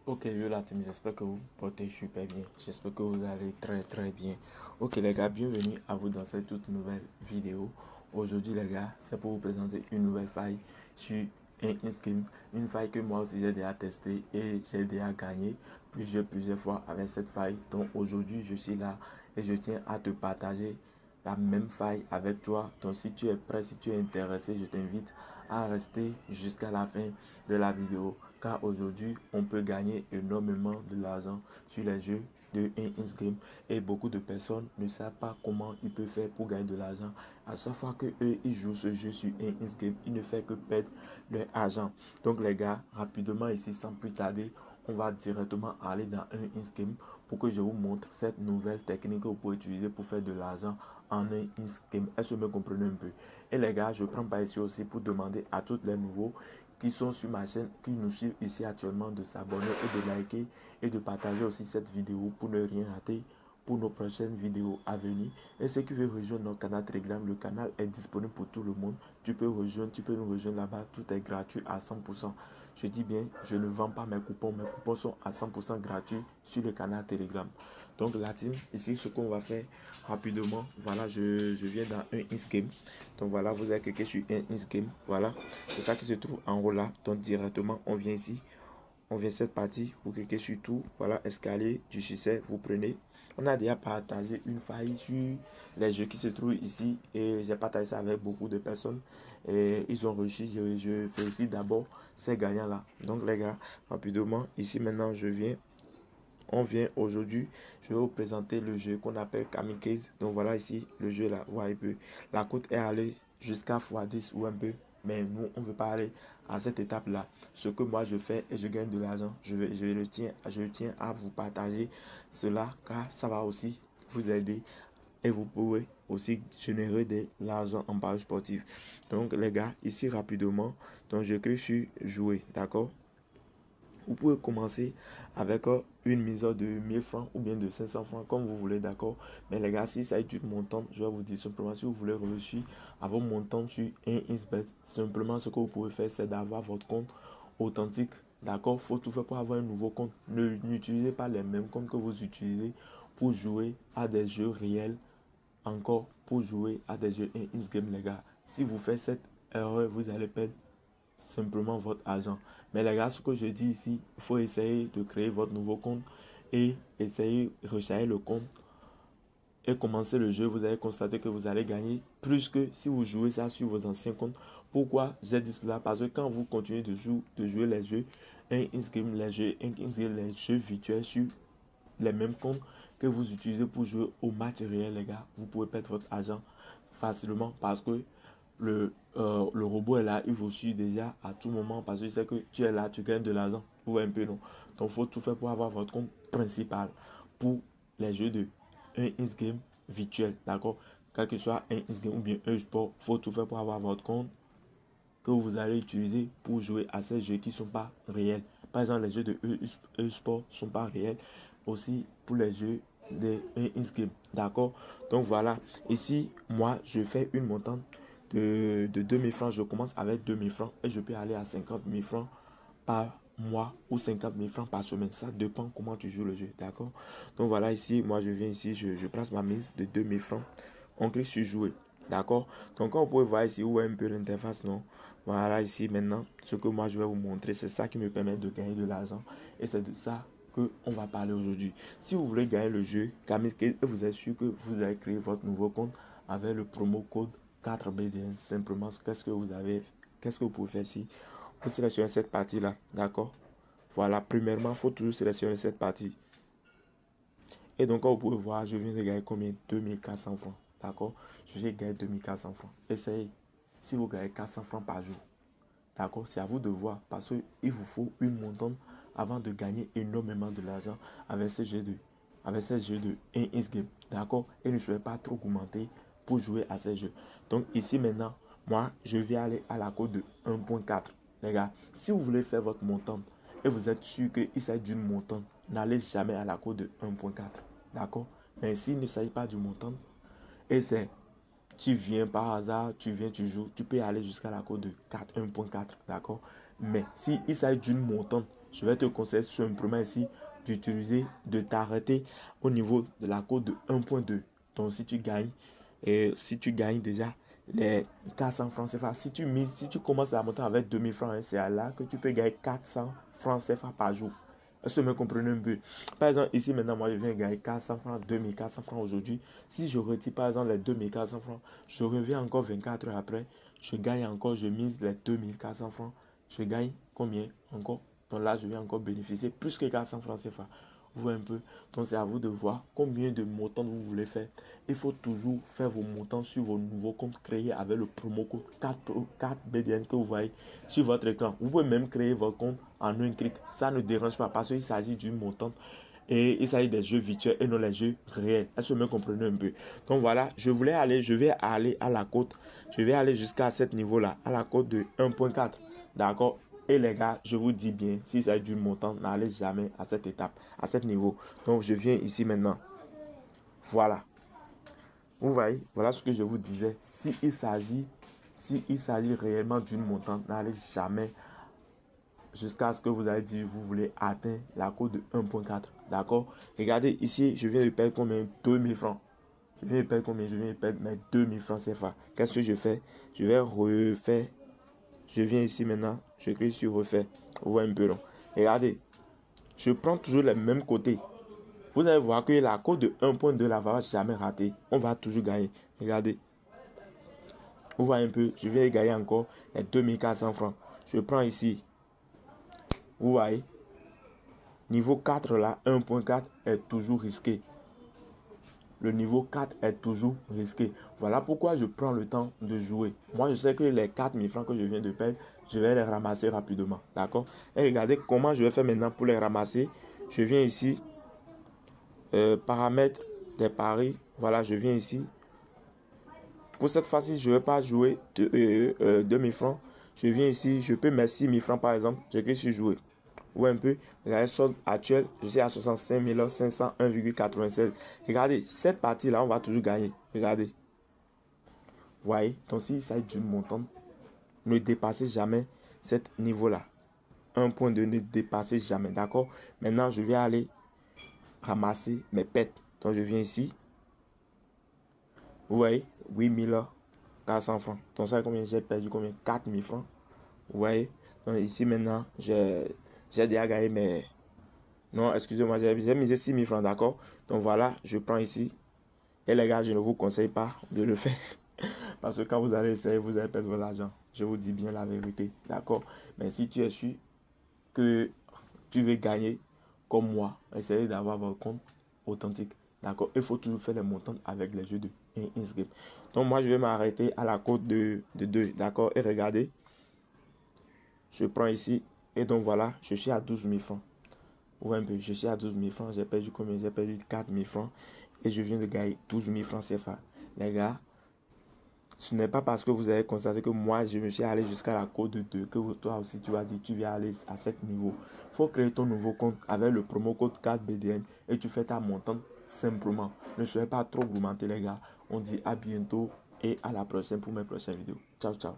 Ok, yo la team, j'espère que vous vous portez super bien. J'espère que vous allez très bien. Ok les gars, bienvenue à vous dans cette toute nouvelle vidéo. Aujourd'hui les gars, c'est pour vous présenter une nouvelle faille sur un skin. Une faille que moi aussi j'ai déjà testé et j'ai déjà gagné plusieurs fois avec cette faille. Donc aujourd'hui je suis là et je tiens à te partager la même faille avec toi. Donc si tu es prêt, si tu es intéressé, je t'invite à rester jusqu'à la fin de la vidéo, car aujourd'hui on peut gagner énormément de l'argent sur les jeux de Game et beaucoup de personnes ne savent pas comment ils peuvent faire pour gagner de l'argent. À chaque fois que eux ils jouent ce jeu sur Game, ils ne font que perdre leur argent. Donc les gars, rapidement ici sans plus tarder, on va directement aller dans un in-game pour que je vous montre cette nouvelle technique que vous pouvez utiliser pour faire de l'argent en un in-game. Est-ce que vous me comprenez un peu? Et les gars, je prends pas ici aussi pour demander à tous les nouveaux qui sont sur ma chaîne, qui nous suivent ici actuellement, de s'abonner et de liker et de partager aussi cette vidéo pour ne rien rater pour nos prochaines vidéos à venir. Et ceux qui veulent rejoindre notre canal Telegram, le canal est disponible pour tout le monde. Tu peux nous rejoindre là-bas, tout est gratuit à 100%. Je dis bien, je ne vends pas mes coupons sont à 100% gratuits sur le canal Telegram. Donc la team, ici ce qu'on va faire rapidement, voilà, je viens dans un in-game. Donc voilà, vous avez cliqué sur un in-game, voilà, c'est ça qui se trouve en haut là. Donc directement, on vient ici, on vient cette partie, vous cliquez sur tout, voilà, escalier du succès, vous prenez. On a déjà partagé une faille sur les jeux qui se trouvent ici et j'ai partagé ça avec beaucoup de personnes et ils ont réussi. Je félicite d'abord ces gagnants là. Donc les gars, rapidement, ici maintenant on vient aujourd'hui, je vais vous présenter le jeu qu'on appelle Kamikaze. Donc voilà ici le jeu là, vous voyez un peu. La cote est allée jusqu'à x10 ou un peu, mais nous on ne veut pas aller à cette étape là. Ce que moi je fais et je gagne de l'argent, je tiens à vous partager cela car ça va aussi vous aider et vous pouvez aussi générer de l'argent en page sportive. Donc les gars, ici rapidement, donc je clique sur jouer, d'accord? Vous pouvez commencer avec une mise de 1000 francs ou bien de 500 francs, comme vous voulez, d'accord? Mais les gars, si ça est une montante, je vais vous dire simplement, si vous voulez réussir à vos montants sur un Xbet, simplement ce que vous pouvez faire, c'est d'avoir votre compte authentique, d'accord? Faut tout faire pour avoir un nouveau compte. N'utilisez pas les mêmes comptes que vous utilisez pour jouer à des jeux réels, encore pour jouer à des jeux in-game, les gars. Si vous faites cette erreur, vous allez perdre simplement votre argent. Mais les gars, ce que je dis ici, il faut essayer de créer votre nouveau compte et essayer de recharger le compte et commencer le jeu. Vous allez constater que vous allez gagner plus que si vous jouez ça sur vos anciens comptes. Pourquoi j'ai dit cela? Parce que quand vous continuez de jouer les jeux, les jeux virtuels sur les mêmes comptes que vous utilisez pour jouer au match réel, les gars, vous pouvez perdre votre argent facilement parce que le robot est là, il vous suit déjà à tout moment parce qu'il sait que tu es là, tu gagnes de l'argent. Vous voyez un peu, non? Donc, il faut tout faire pour avoir votre compte principal pour les jeux de un in-game virtuel, d'accord? Quel que soit un in-game ou bien un sport, il faut tout faire pour avoir votre compte que vous allez utiliser pour jouer à ces jeux qui ne sont pas réels. Par exemple, les jeux de e-sport ne sont pas réels. Aussi pour les jeux de in-game. D'accord? Donc voilà. Ici, moi, je fais une montante de 2000 francs. Je commence avec 2000 francs et je peux aller à 50 000 francs par mois ou 50 000 francs par semaine. Ça dépend comment tu joues le jeu. D'accord? Donc voilà, ici, moi, je viens ici, je place ma mise de 2000 francs. On clique sur jouer. D'accord? Donc, comme vous pouvez voir ici, vous voyez un peu l'interface, non? Voilà, ici, maintenant, ce que moi, je vais vous montrer, c'est ça qui me permet de gagner de l'argent. Et c'est de ça que on va parler aujourd'hui. Si vous voulez gagner le jeu, vous êtes sûr que vous allez créer votre nouveau compte avec le promo code 4BDN. Simplement, qu'est-ce que vous pouvez faire ici? Vous sélectionnez cette partie-là, d'accord? Voilà, premièrement, il faut toujours sélectionner cette partie. Et donc, comme vous pouvez voir, je viens de gagner combien? 2400 francs. D'accord? Je viens de gagner 2400 francs. Essayez. Si vous gagnez 400 francs par jour, d'accord? C'est à vous de voir. Parce qu'il vous faut une montante avant de gagner énormément de l'argent avec ce jeu de in-game. D'accord? Et ne soyez pas trop augmenté pour jouer à ces jeux. Donc, ici maintenant, moi, je vais aller à la cote de 1.4. Les gars, si vous voulez faire votre montante et vous êtes sûr qu'il s'agit d'une montante, n'allez jamais à la cote de 1.4. D'accord? Mais s'il ne s'agit pas du montant, et c'est, tu viens par hasard, tu viens, tu joues, tu peux aller jusqu'à la cote de 1.4. D'accord? Mais s'il s'agit d'une montante, je vais te conseiller simplement ici d'utiliser, de t'arrêter au niveau de la cote de 1.2. Donc si tu gagnes déjà les 400 francs CFA, si tu commences la monter avec 2000 francs, hein, c'est là que tu peux gagner 400 francs CFA par jour. Est-ce que vous me comprenez un peu? Par exemple, ici maintenant, moi je viens gagner 400 francs, 2400 francs aujourd'hui. Si je retire par exemple les 2400 francs, je reviens encore 24 heures après, je gagne encore, je mise les 2400 francs, je gagne combien encore? Donc là, je vais encore bénéficier plus que 400 francs CFA. Vous voyez un peu? Donc c'est à vous de voir combien de montants vous voulez faire. Il faut toujours faire vos montants sur vos nouveaux comptes créés avec le promo code 4BDN que vous voyez sur votre écran. Vous pouvez même créer votre compte en un clic. Ça ne dérange pas parce qu'il s'agit d'une montant et il s'agit des jeux virtuels et non les jeux réels. Est-ce que vous me comprenez un peu? Donc voilà, je vais aller à la cote. Je vais aller jusqu'à ce niveau-là, à la cote de 1.4. D'accord? Et les gars, je vous dis bien, si ça du montant, n'allez jamais à cette étape, à ce niveau. Donc, je viens ici maintenant. Voilà. Vous voyez, voilà ce que je vous disais. S'il s'agit réellement d'une montant, n'allez jamais jusqu'à ce que vous avez dit, vous voulez atteindre la cote de 1.4. D'accord? Regardez, ici, je viens de perdre combien? 2000 francs. Je viens de perdre combien? Je viens de perdre mes 2000 francs CFA. Qu'est-ce que je fais? Je vais refaire. Je viens ici maintenant, je clique sur refaire. Vous voyez un peu long. Regardez, je prends toujours le même côté. Vous allez voir que la cote de 1.2 là va jamais rater. On va toujours gagner. Regardez. Vous voyez un peu, je vais gagner encore les 2400 francs. Je prends ici. Vous voyez. Niveau 4 là, 1.4 est toujours risqué. Le niveau 4 est toujours risqué. Voilà pourquoi je prends le temps de jouer. Moi, je sais que les 4000 francs que je viens de perdre, je vais les ramasser rapidement. D'accord? Et regardez comment je vais faire maintenant pour les ramasser. Je viens ici. Paramètres des paris. Voilà, je viens ici. Pour cette fois-ci, je ne vais pas jouer 2000 francs. Je viens ici. Je peux mettre 6000 francs par exemple. Je clique sur jouer. Ou un peu, regardez, solde actuel, je suis à 65 501,96. Regardez, cette partie-là, on va toujours gagner. Regardez. Vous voyez, donc si ça est d'une montant, ne dépassez jamais ce niveau-là. 1.2, ne dépassez jamais, d'accord? Maintenant, je vais aller ramasser mes pets. Donc, je viens ici. Vous voyez, 8400 francs. Donc, ça, combien j'ai perdu? Combien? 4000 francs. Vous voyez, donc ici maintenant, j'ai déjà gagné mes... Non, excusez-moi, j'ai misé 6000 francs, d'accord? Donc voilà, je prends ici. Et les gars, je ne vous conseille pas de le faire. Parce que quand vous allez essayer, vous allez perdre votre argent. Je vous dis bien la vérité, d'accord? Mais si tu es sûr que tu veux gagner comme moi, essayez d'avoir votre compte authentique, d'accord? Il faut toujours faire les montants avec les jeux de Inscript. Donc moi, je vais m'arrêter à la cote de 2, d'accord? Et regardez, je prends ici. Et donc voilà, je suis à 12 000 francs. Ouais, un peu, je suis à 12 000 francs. J'ai perdu combien? J'ai perdu 4 000 francs. Et je viens de gagner 12 000 francs CFA. Les gars, ce n'est pas parce que vous avez constaté que moi, je me suis allé jusqu'à la cote de 2 que toi aussi, tu vas dire tu vas aller à ce niveau. Il faut créer ton nouveau compte avec le promo code 4BDN et tu fais ta montante simplement. Ne soyez pas trop gourmandés, les gars. On dit à bientôt et à la prochaine pour mes prochaines vidéos. Ciao, ciao.